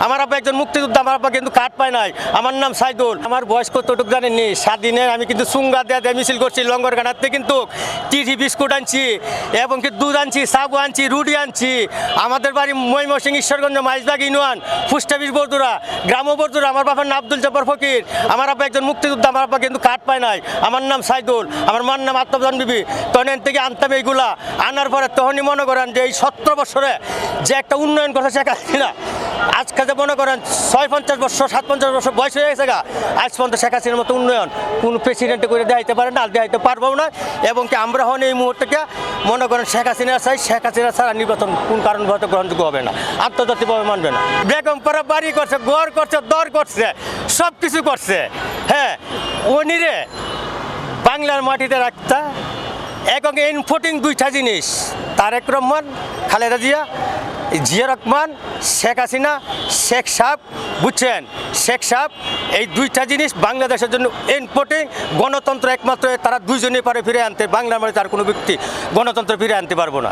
আমার আব্বা একজন মুক্তিযোদ্ধা, আমার আব্বা কিন্তু কার্ড পায় নাই। আমার নাম সাইদুল। আমার বয়স কতটুকু জানেননি? 7 দিনে আমি কিন্তু সুঙ্গা দিয়ে মিছিল করছি লঙ্গরখানাতে, কিন্তু টিটি বিস্কুট আনছি এবং কি দুধ আনছি, সাবু আনছি, রুটি আনছি। আমাদের বাড়ি ময়মনসিংহ ঈশ্বরগঞ্জ মাইজবাগ ইউনিয়ন ফুস্টাবিশ বরদুরা গ্রাম বরদুরা। আমার বাবার নাম আব্দুল জব্বার ফকির। আমার আব্বা একজন মুক্তিযোদ্ধা, আমার আব্বা কিন্তু কার্ড পায় নাই। আমার নাম সাইদুল, আমার মার নাম আত্মজান বিবি। তখন থেকে আনতাম এইগুলা, আনার পরে তখনই মনে করেন যে এই 17 বছরে যে একটা উন্নয়ন কথা শেখা না। আজকে যে মনে করেন 56 বছর 57 বছর বয়স হয়ে গেছে গা, আজ পর্যন্ত শেখ হাসিনার মতো উন্নয়ন কোনো প্রেসিডেন্টে করে দেখাইতে পারে না, আর দেখাইতে পারবো না। এবং কি আমরা হন এই মুহূর্তে মনে করেন শেখ হাসিনা চাই, শেখ হাসিনা ছাড়া নির্বাচন কোন কারণ গ্রহণযোগ্য হবে না, আন্তর্জাতিকভাবে মানবে না। বেগম পাড়া বাড়ি করছে, ঘর করছে, দর করছে, সব কিছু করছে। হ্যাঁ, উনিরে বাংলার মাটিতে রাখতা এবং ইনফোটিং দুইটা জিনিস, তারেক রহমান, খালেদা জিয়া, জিয়া রহমান, শেখ হাসিনা, শেখ সাহেব, বুঝছেন? শেখ সাহেব এই দুইটা জিনিস বাংলাদেশের জন্য ইনপোর্টিং। গণতন্ত্র একমাত্র তারা দুইজনে পারে ফিরে আনতে, বাংলার মাটিতে আর কোনো ব্যক্তি গণতন্ত্র ফিরে আনতে পারবো না।